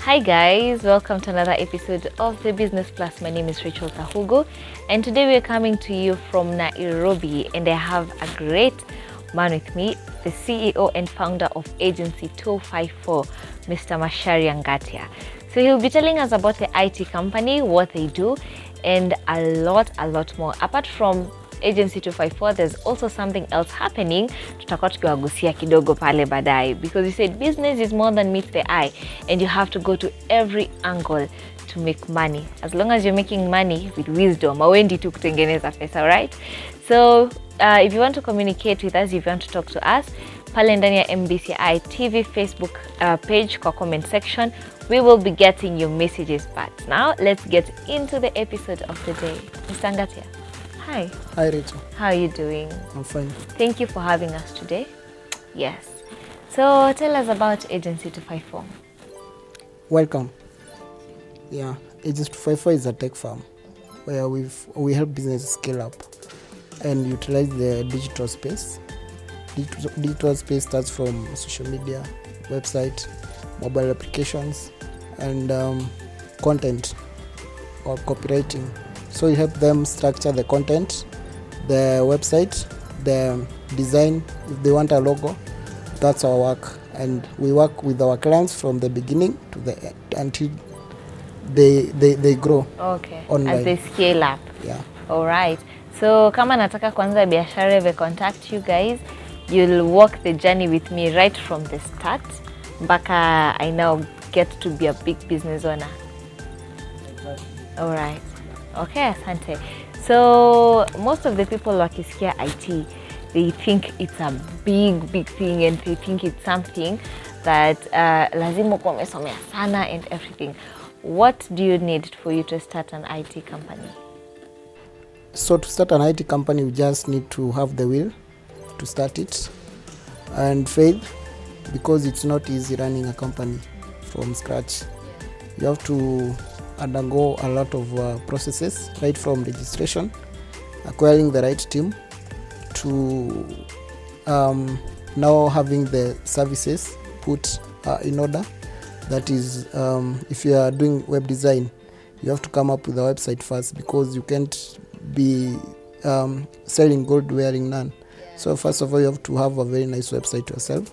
Hi guys, welcome to another episode of the Business Plus. My name is Rachel Kahugu, and today we are coming to you from Nairobi, and I have a great man with me, the CEO and founder of Agency 254, Mr. Macharia Ngatia. So he'll be telling us about the IT company, what they do, and a lot more. Apart from Agency 254, there's also something else happening. Tutakuwa tukiwagusia kidogo pale baadaye, because you said business is more than meets the eye, and you have to go to every angle to make money. As long as you're making money with wisdom, awendi tu kutengeneza pesa, right? So if you want to communicate with us, if you want to talk to us, pale ndani ya MBCI TV Facebook page kwa comment section, we will be getting your messages. But now let's get into the episode of the day. Mr. Ngatia. Hi. Hi, Rachel. How are you doing? I'm fine. Thank you for having us today. Yes. So tell us about Agency 254. Welcome. Yeah, Agency 254 is a tech firm where we help businesses scale up and utilize the digital space. Digital space starts from social media, website, mobile applications, and content or copywriting. So you help them structure the content, the website, the design. If they want a logo, that's our work. And we work with our clients from the beginning to the end until they grow. Okay. Online. As they scale up. Yeah. All right. So kama nataka kuanza biashara, we contact you guys. You'll walk the journey with me right from the start. Mpaka I now get to be a big business owner. All right. Okay, asante. So most of the people wakisikia IT, they think it's a big thing, and they think it's something that lazima kuwa umesomea sana and everything. What do you need for you to start an IT company? So to start an IT company, you just need to have the will to start it and faith, because it's not easy running a company from scratch. You have to undergo a lot of processes, right from registration, acquiring the right team, to now having the services put in order. That is, if you are doing web design, you have to come up with a website first, because you can't be selling gold wearing none. So first of all, you have to have a very nice website yourself.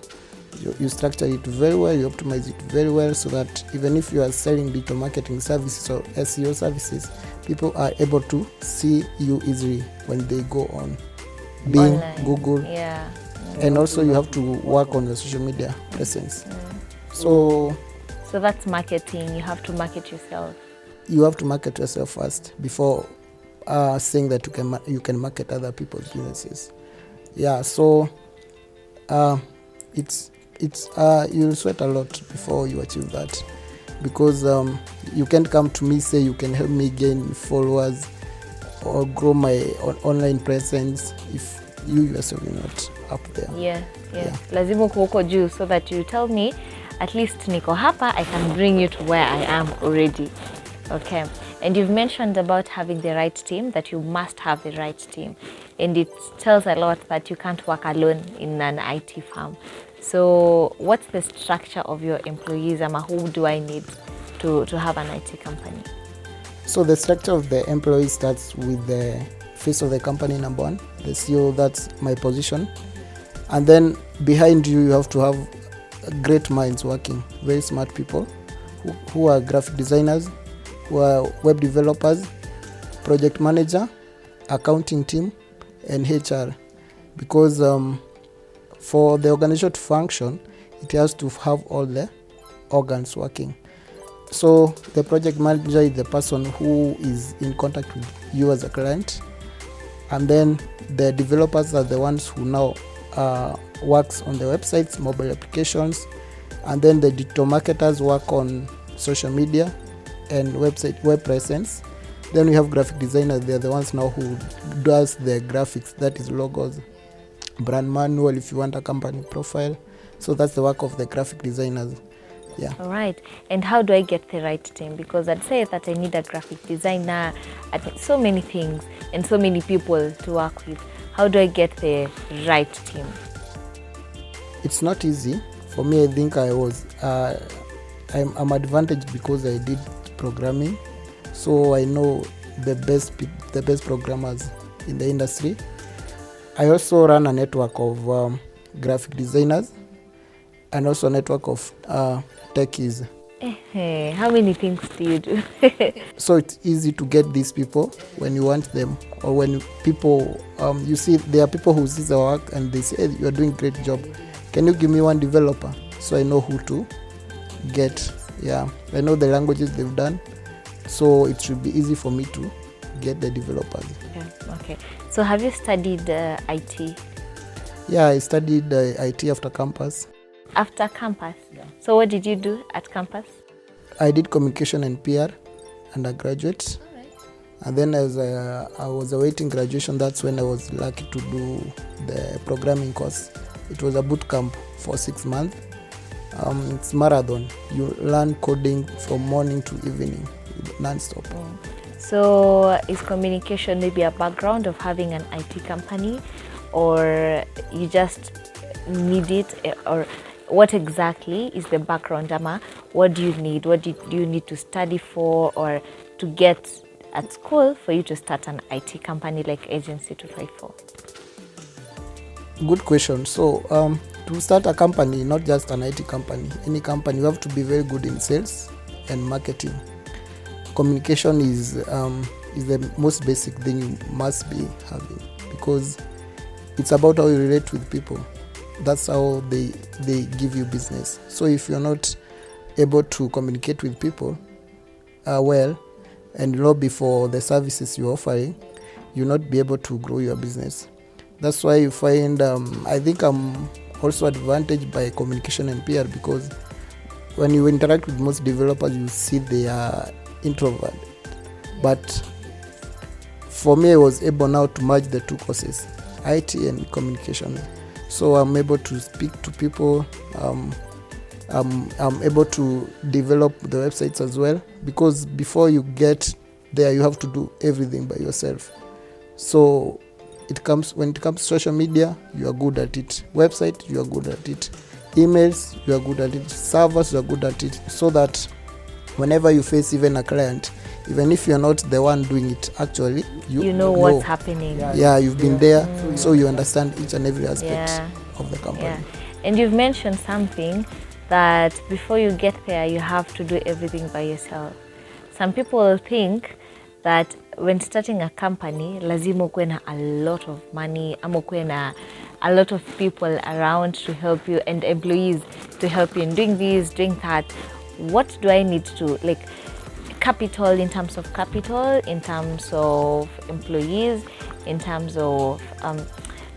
You structure it very well, you optimize it very well, so that even if you are selling digital marketing services or SEO services, people are able to see you easily when they go on Bing, Online. Google. Yeah. And also you have to work on the social media presence. So that's marketing. You have to market yourself. you have to market yourself first before saying that you can market other people's businesses. Yeah, so it's you'll sweat a lot before you achieve that, because you can't come to me say you can help me gain followers or grow my online presence if you yourself are not up there. Yeah. Lazima kuko juu, so that you tell me at least niko hapa, I can bring you to where I am already. Okay. And you've mentioned about having the right team, that you must have the right team. And it tells a lot that you can't work alone in an IT firm. So what's the structure of your employees? Who do I need to have an IT company? So the structure of the employees starts with the face of the company, number one, the CEO. That's my position. And then behind you, you have to have great minds working, very smart people who are graphic designers, who are web developers, project manager, accounting team, and HR. Because for the organization to function, it has to have all the organs working. So the project manager is the person who is in contact with you as a client, and then the developers are the ones who now works on the websites, mobile applications, and then the digital marketers work on social media and web presence. Then we have graphic designers. They're the ones now who does the graphics, that is logos, brand manual if you want a company profile. So that's the work of the graphic designers. Yeah. All right. And how do I get the right team? Because I'd say that I need a graphic designer, I think so many things and so many people to work with. How do I get the right team? It's not easy. For me, I think I was I'm advantaged because I did programming, so I know the best programmers in the industry. I also run a network of graphic designers and also a network of techies. How many things do you do? So it's easy to get these people when you want them, or when people you see there are people who see the work and they say, hey, you're doing great job, can you give me one developer? So I know who to get. Yeah, I know the languages they've done, so it should be easy for me to get the developers. Okay. So have you studied IT? Yeah, I studied IT after campus. After campus? Yeah. So what did you do at campus? I did communication and PR undergraduate. Alright. And then as I was awaiting graduation, that's when I was lucky to do the programming course. It was a boot camp for 6 months. It's marathon. You learn coding from morning to evening, non-stop. So is communication maybe a background of having an IT company, or you just need it, or what exactly is the background, Ama? What do you need? What do you need to study for, or to get at school for you to start an IT company like Agency 254? Good question. So to start a company, not just an IT company, any company, you have to be very good in sales and marketing. Communication is the most basic thing you must be having, because it's about how you relate with people. That's how they give you business. So if you're not able to communicate with people well and lobby for the services you're offering, you'll not be able to grow your business. That's why you find I think I'm also advantaged by communication and PR, because when you interact with most developers, you see they are introvert. But for me, I was able now to merge the two courses, IT and communication. So I'm able to speak to people. I'm able to develop the websites as well, because before you get there, you have to do everything by yourself. So when it comes to social media, you are good at it. Website, you are good at it. Emails, you are good at it. Servers, you are good at it. So that whenever you face even a client, even if you're not the one doing it actually, you know what's happening. Yeah, you've been there, so you understand each and every aspect of the company. Yeah. And you've mentioned something that before you get there, you have to do everything by yourself. Some people think that when starting a company, lazima ukuwe na a lot of money, ama ukuwe na a lot of people around to help you and employees to help you in doing this, doing that. What do I need to, like, capital, in terms of employees, in terms of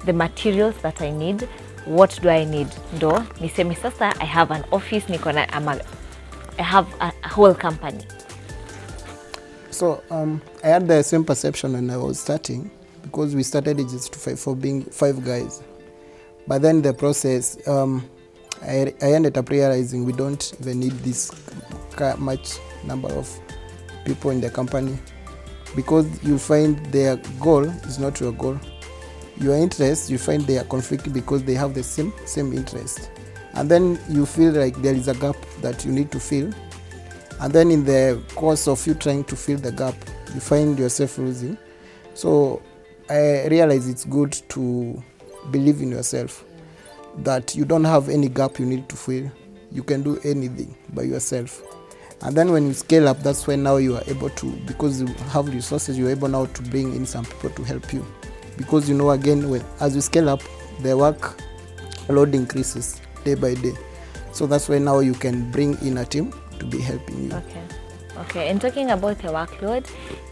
the materials that I need? What do I need? Ndo niseme sasa I have an office, I have a whole company. So I had the same perception when I was starting, because we started Agency 254 being 5 guys. But then the process, I ended up realizing we don't even need this much number of people in the company, because you find their goal is not your goal. Your interest, you find they are conflicting because they have the same interest. And then you feel like there is a gap that you need to fill. And then in the course of you trying to fill the gap, you find yourself losing. So I realize it's good to believe in yourself, that you don't have any gap you need to fill. You can do anything by yourself. And then when you scale up, that's when now you are able to, because you have resources, you're able now to bring in some people to help you. Because again, as you scale up, the work load increases day by day. So that's why now you can bring in a team to be helping you. Okay. And talking about the workload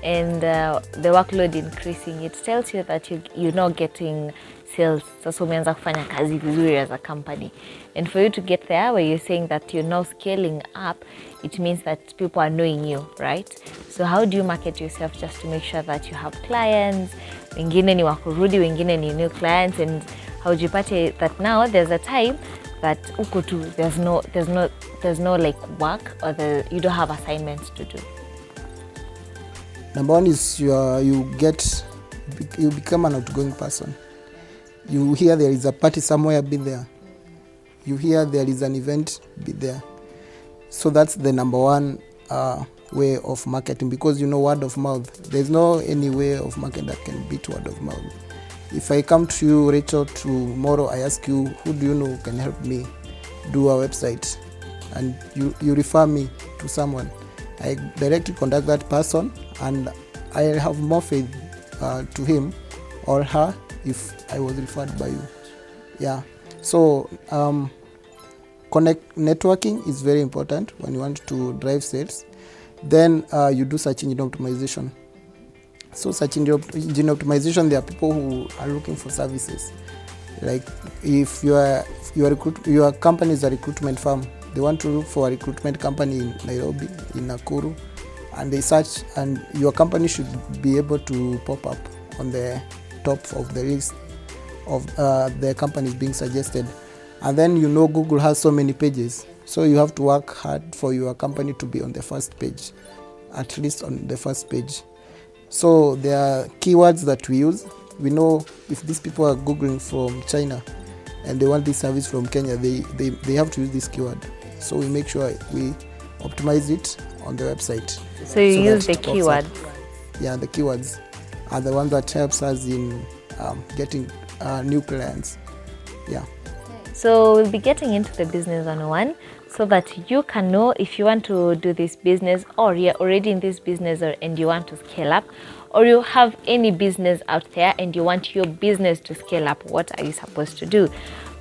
and the workload increasing, it tells you that you're not getting sales. So umeanza kufanya kazi vizuri as a company. And for you to get there, where you're saying that you're now scaling up, it means that people are knowing you, right? So how do you market yourself just to make sure that you have clients? Wengine ni wakurudi, wengine ni new clients, and how do you party that now there's a time that there's no like work, or you don't have assignments to do? Number one is you become an outgoing person. You hear there is a party somewhere, be there. You hear there is an event, be there. So that's the number one way of marketing, because word of mouth, there's no any way of marketing that can beat word of mouth. If I come to you, Rachel, tomorrow, I ask you, who do you know can help me do a website, and you refer me to someone, I directly contact that person, and I have more faith to him or her if I was referred by you. Yeah. So networking is very important when you want to drive sales. Then you do search engine optimization. So search engine optimization, there are people who are looking for services. Like if your company is a recruitment firm, they want to look for a recruitment company in Nairobi, in Nakuru, and they search, and your company should be able to pop up on the top of the list of the companies being suggested. And then Google has so many pages, so you have to work hard for your company to be on the first page, at least on the first page. So there are keywords that we use. We know if these people are Googling from China and they want this service from Kenya, they have to use this keyword. So we make sure we optimize it on the website. So you use the keywords? Yeah, the keywords are the ones that helps us in getting new clients. Yeah. So we'll be getting into the business 101 so that you can know if you want to do this business, or you're already in this business and you want to scale up, or you have any business out there and you want your business to scale up. What are you supposed to do?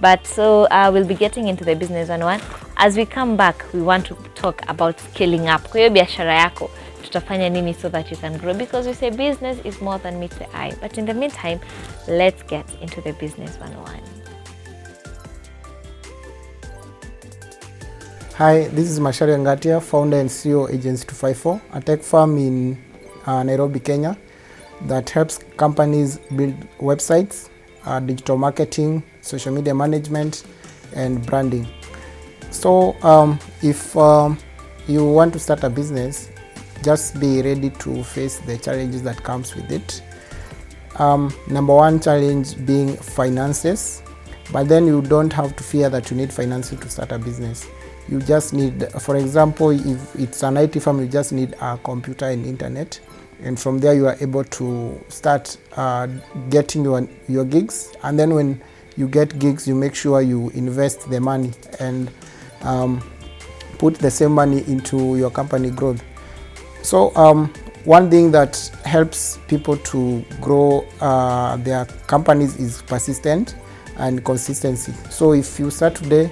But so we'll be getting into the business 101. As we come back, we want to talk about scaling up. Kwa hiyo biashara yako tutafanya nini so that you can grow, because we say business is more than meets the eye. But in the meantime, let's get into the business 101. Hi, this is Macharia Ngatia, founder and CEO Agency 254, a tech firm in Nairobi, Kenya, that helps companies build websites, digital marketing, social media management, and branding. So if you want to start a business, just be ready to face the challenges that comes with it. Number one challenge being finances, but then you don't have to fear that you need finances to start a business. You just need, for example, if it's an IT firm, you just need a computer and internet, and from there you are able to start getting your gigs. And then when you get gigs, you make sure you invest the money and put the same money into your company growth. So one thing that helps people to grow their companies is persistent and consistency. So if you start today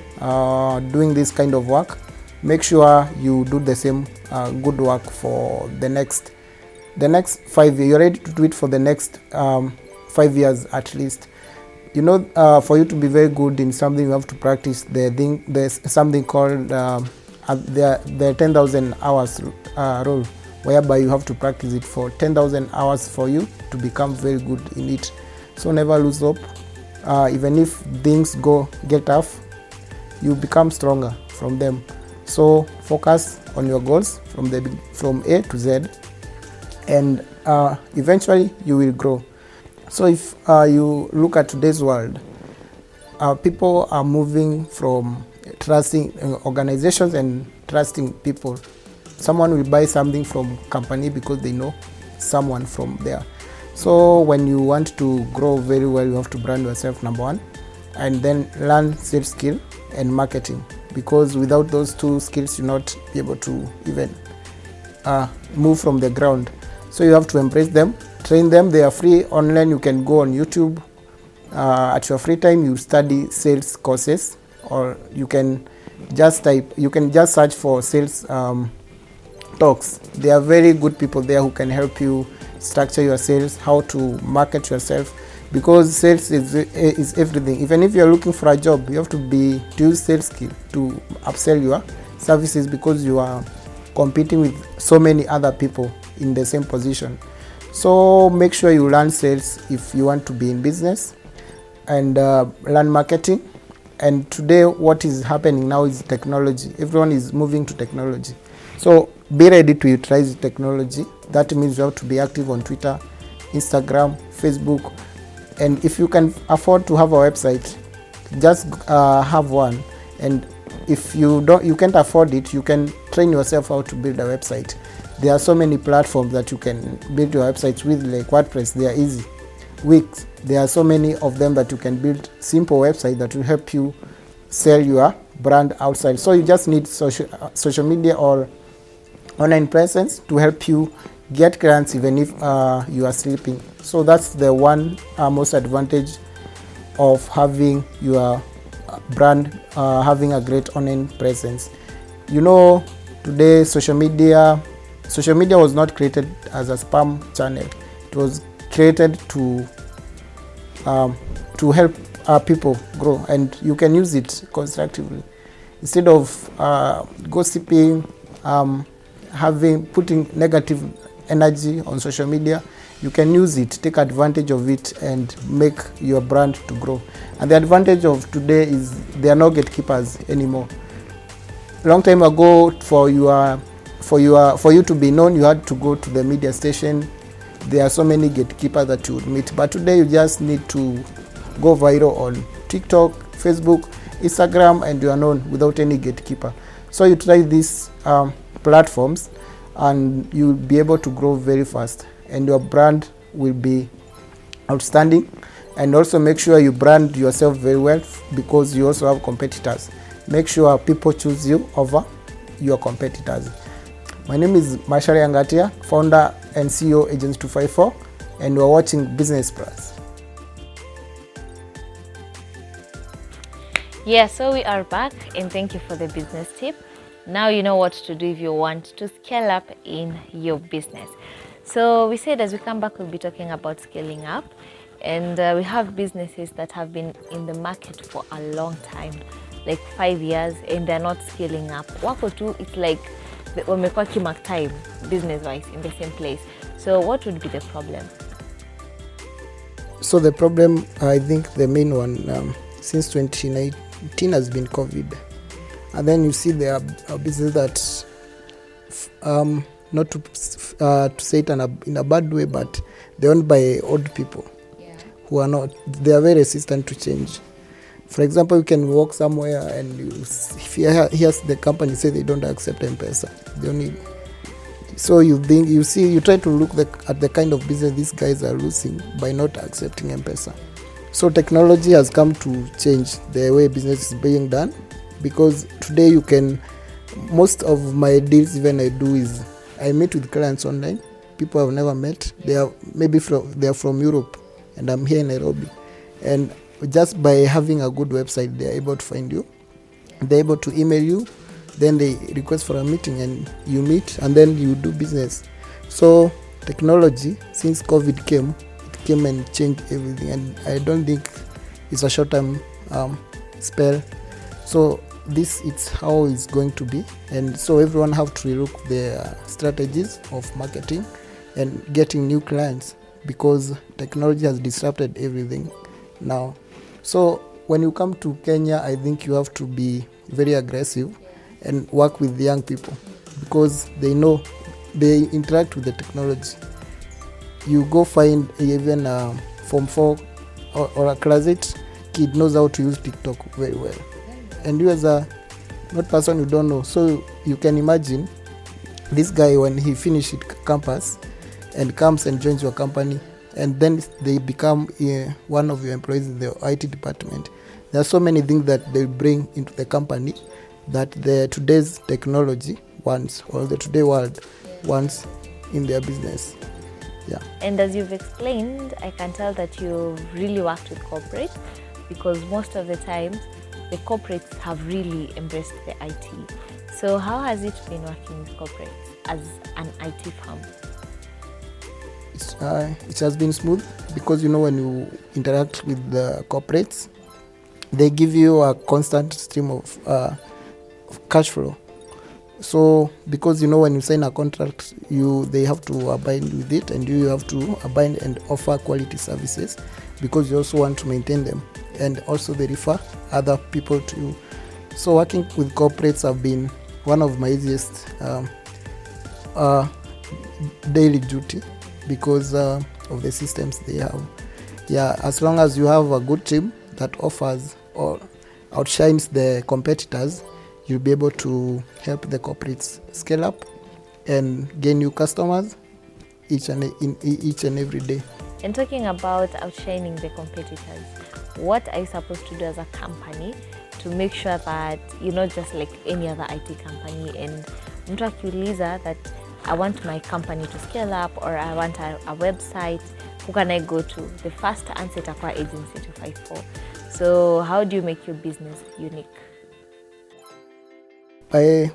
doing this kind of work, make sure you do the same good work for the next 5 years. You're ready to do it for the next 5 years at least. For you to be very good in something, you have to practice there's something called the 10,000 hours rule, whereby you have to practice it for 10,000 hours for you to become very good in it. So never lose hope. Even if things get tough, you become stronger from them. So focus on your goals from A to Z, and eventually you will grow. So if you look at today's world, people are moving from trusting organizations and trusting people. Someone will buy something from company because they know someone from there. So when you want to grow very well, you have to brand yourself, number one, and then learn sales skill and marketing, because without those two skills, you're not able to even move from the ground. So you have to embrace them, train them. They are free online. You can go on YouTube. At your free time, you study sales courses, or you can just search for sales talks. There are very good people there who can help you structure your sales, how to market yourself, because sales is everything. Even if you're looking for a job, you have to use sales skill to upsell your services, because you are competing with so many other people in the same position. So make sure you learn sales if you want to be in business, and learn marketing. And today what is happening now is technology. Everyone is moving to technology. So be ready to utilize technology. That means you have to be active on Twitter, Instagram, Facebook. And if you can afford to have a website, just have one and if you can't afford it, you can train yourself how to build a website. There are so many platforms that you can build your websites with, like WordPress. They are easy. Wix, there are so many of them that you can build simple website that will help you sell your brand outside. So you just need social media or online presence to help you get clients even if you are sleeping. So that's the one most advantage of having your brand having a great online presence. You know, today social media was not created as a spam channel. It was created to help people grow, and you can use it constructively instead of gossiping, putting negative energy on social media. You can use it, take advantage of it, and make your brand to grow. And the advantage of today is there are no gatekeepers anymore. Long time ago, for you to be known, you had to go to the media station. There are so many gatekeepers that you would meet, but today you just need to go viral on TikTok, Facebook, Instagram, and you are known without any gatekeeper. So you try these platforms and you'll be able to grow very fast, and your brand will be outstanding. And also make sure you brand yourself very well, because you also have competitors. Make sure people choose you over your competitors. My name is Mashari Angatia, founder and CEO Agents 254, and we're watching Business Plus. Yeah, so we are back, and thank you for the business tip. Now you know what to do if you want to scale up in your business. So we said as we come back, we'll be talking about scaling up, and we have businesses that have been in the market for a long time, like 5 years, and they're not scaling up. Wako tu, it's like wamekuwa kimark time business-wise in the same place. So what would be the problem? So the problem, I think the main one since 2019 has been COVID. And then you see there are businesses that, not to say it in a bad way, but they're owned by old people who are not, they are very resistant to change. For example, you can walk somewhere and if you hear the company say they don't accept M-Pesa, they only, so you try to look at the kind of business these guys are losing by not accepting M-Pesa. So technology has come to change the way business is being done, because today most of my deals even I do is I meet with clients online, people I've never met. They are from Europe and I'm here in Nairobi, and just by having a good website, they are able to find you. They're able to email you, then they request for a meeting and you meet, and then you do business. So technology, since COVID came, it came and changed everything, and I don't think it's a short-term spell. So it's how it's going to be, and so everyone have to relook their strategies of marketing and getting new clients, because technology has disrupted everything now. So when you come to Kenya, I think you have to be very aggressive and work with the young people, because they know, they interact with the technology. You go find even a Form 4 or a class 8 kid knows how to use TikTok very well, and you as a not person you don't know. So you can imagine this guy, when he finishes campus and comes and joins your company, and then they become one of your employees in the IT department. There are so many things that they bring into the company that the today's technology wants, or the today world wants in their business. Yeah. And as you've explained, I can tell that you've really worked with corporates, because most of the times the corporates have really embraced the IT. So how has it been working with corporates as an IT firm? It has been smooth, because when you interact with the corporates, they give you a constant stream of cash flow. So because when you sign a contract, they have to abide with it, and you have to abide and offer quality services, because you also want to maintain them, and also they refer other people to you. So working with corporates have been one of my easiest daily duty, because of the systems they have. Yeah, as long as you have a good team that offers or outshines the competitors, you'll be able to help the corporates scale up and gain new customers each and every day. And talking about outshining the competitors, what are you supposed to do as a company to make sure that you're not just like any other IT company, and mtu akiuliza that I want my company to scale up or I want a website, who can I go to? The first answer itakuwa Agency 254. So how do you make your business unique? By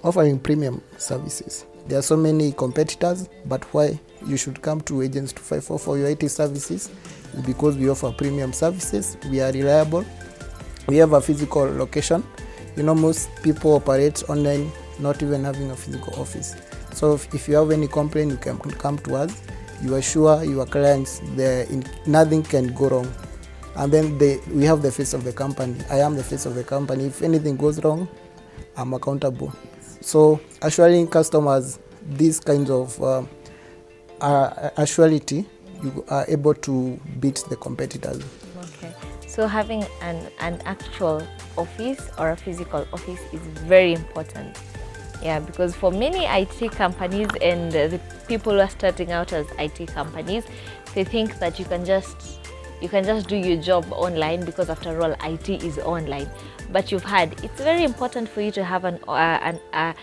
offering premium services. There are so many competitors, but why you should come to Agency 254 for your IT services is because we offer premium services. We are reliable. We have a physical location. You know, most people operate online, not even having a physical office. So if you have any complaint, you can come to us. You assure your clients nothing can go wrong. And then we have the face of the company. I am the face of the company. If anything goes wrong, I'm accountable. So assuring customers these kinds of assurity, you are able to beat the competitors. Okay. So having an actual office or a physical office is very important. Yeah, because for many IT companies and the people who are starting out as IT companies, they think that you can just do your job online because after all IT is online. But you've heard it's very important for you to have a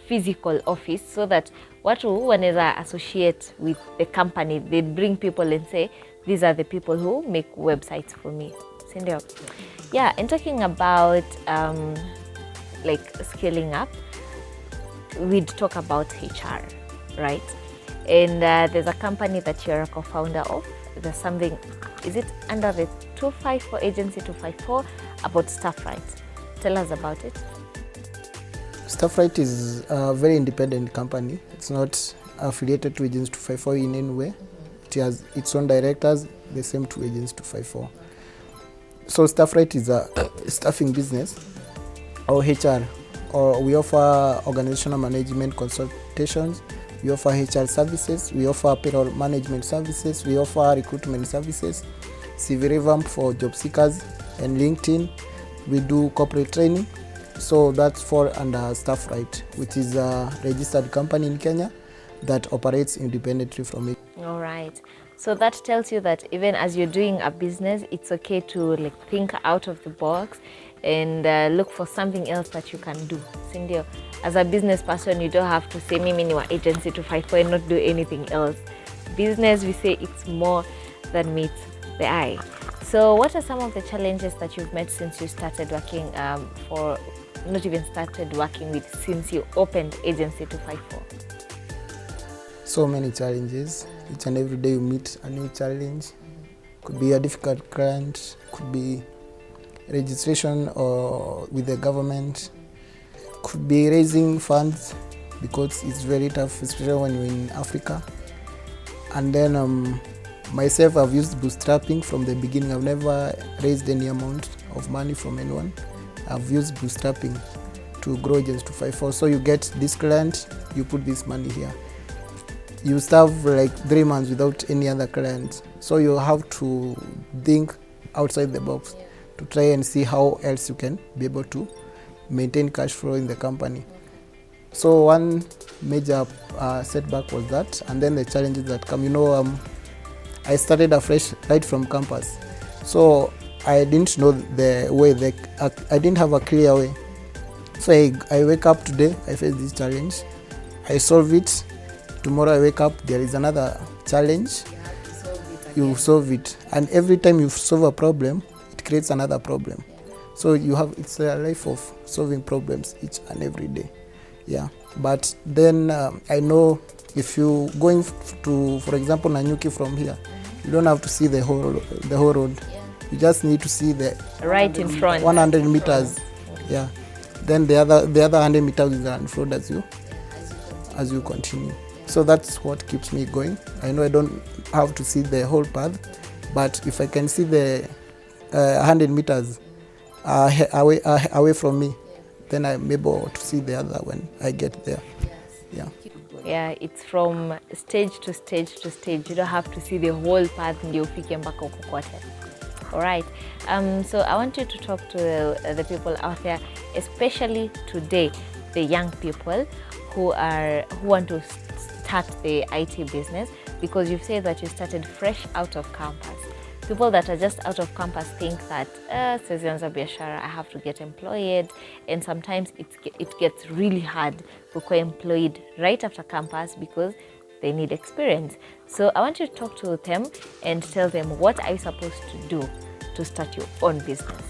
physical office, so that watu wanaweza associate with the company. They bring people and say these are the people who make websites for me. Sindio? Yeah, and talking about like scaling up, we'd talk about HR, right? And there's a company that you're a co-founder of. There's something, is it under the 254 Agency 254 about Staffright? Tell us about it. Staffright is a very independent company. It's not affiliated to Agency 254 in any way. It has its own directors, the same to Agency 254. So Staffright is a staffing business or HR, or we offer organizational management consultations. We offer HR services, we offer payroll management services, we offer recruitment services, CV revamp for job seekers, and LinkedIn. We do corporate training. So that's for under Staffright, which is a registered company in Kenya that operates independently from it. All right. So that tells you that even as you're doing a business, it's okay to like think out of the box and look for something else that you can do. Sindio, as a business person, you don't have to say mimi ni wa Agency 254 and not do anything else. Business, we say it's more than meets the eye. So what are some of the challenges that you've met since you started working since you opened Agency 254? So many challenges. Each and every day you meet a new challenge. Could be a difficult client, could be registration or with the government, could be raising funds because it's very tough, especially when you're in Africa. And then myself, I've used bootstrapping from the beginning. I've never raised any amount of money from anyone. I've used bootstrapping to grow Agency 254. So you get this client, you put this money here. You serve like 3 months without any other clients. So you have to think outside the box to try and see how else you can be able to maintain cash flow in the company. So one major setback was that, and then the challenges that come. I started afresh right from campus, so I didn't know the way. I didn't have a clear way. So I wake up today, I face this challenge, I solve it. Tomorrow I wake up, there is another challenge. You solve it, and every time you solve a problem, it creates another problem. So it's a life of solving problems each and every day. Yeah, but then I know if you going to, for example, Nanyuki from here, you don't have to see the whole road. You just need to see the right in front 100 meters. Yeah, then the other 100 meters is in front as you continue. So that's what keeps me going. I know I don't have to see the whole path, but if I can see the 100 meters away from me, then I'm able to see the other when I get there. Yeah, it's from stage to stage to stage. You don't have to see the whole path ndio ufike mpaka huko kote. All right. So I want you to talk to the people out there, especially today, the young people who want to start the IT business, because you've said that you started fresh out of campus. People that are just out of campus think that sizianza biashara, I have to get employed, and sometimes it gets really hard to get employed right after campus because they need experience. So I want you to talk to them and tell them, what are you supposed to do to start your own business,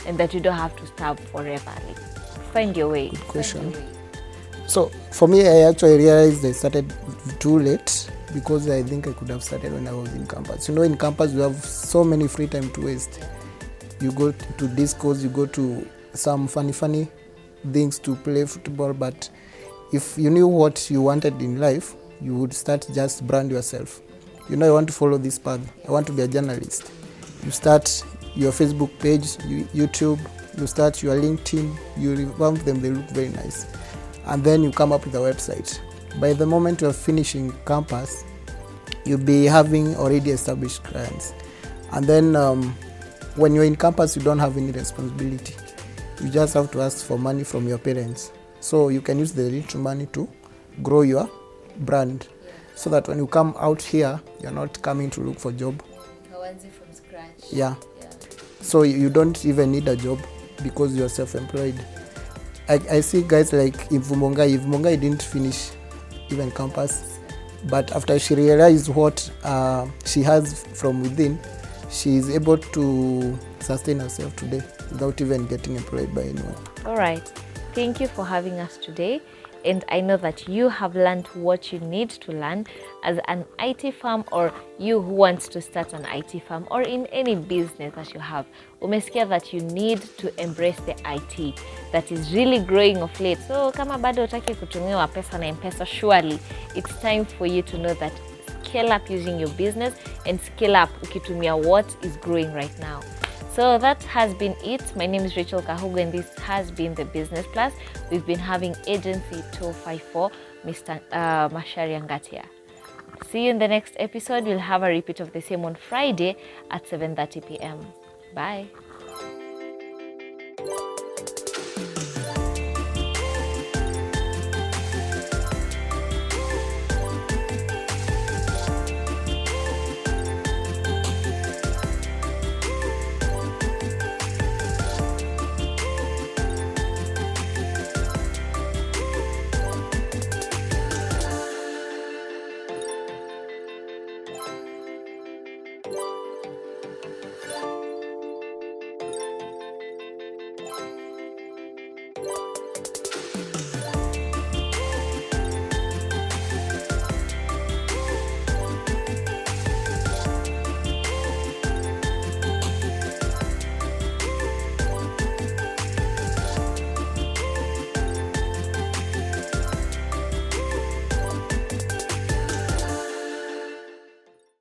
and that you don't have to starve forever. Like, find your way. Good question. So for me, I actually realized I started too late, because I think I could have started when I was in campus. In campus we have so many free time to waste. You go to discos, you go to some funny things to play football, but if you knew what you wanted in life, you would start just brand yourself. I want to follow this path. I want to be a journalist. You start your Facebook page, YouTube, you start your LinkedIn, you revamp them, they look very nice. And then you come up with a website. By the moment you're finishing campus, you'll be having already established clients. And then when you're in campus, you don't have any responsibility. You just have to ask for money from your parents. So you can use the little money to grow your brand, so that when you come out here, you're not coming to look for a job. From scratch. Yeah. So you don't even need a job because you're self-employed. I see guys like Ivumongay. Ivumongay didn't finish even campus, but after she realized what she has from within, she is able to sustain herself today without even getting employed by anyone. All right. Thank you for having us today. And I know that you have learned what you need to learn as an IT firm, or you who wants to start an IT firm, or in any business that you have. Umesikia that you need to embrace the IT that is really growing of late. So kama bado utaki kutumiwa pesa na M-Pesa, surely it's time for you to know that scale up using your business and scale up ukitumia what is growing right now. So that has been it. My name is Rachel Kahugu, and this has been the Business Plus. We've been having Agency 254, Mr. Mashari Ngatia. See you in the next episode. We'll have a repeat of the same on Friday at 7:30 p.m. Bye.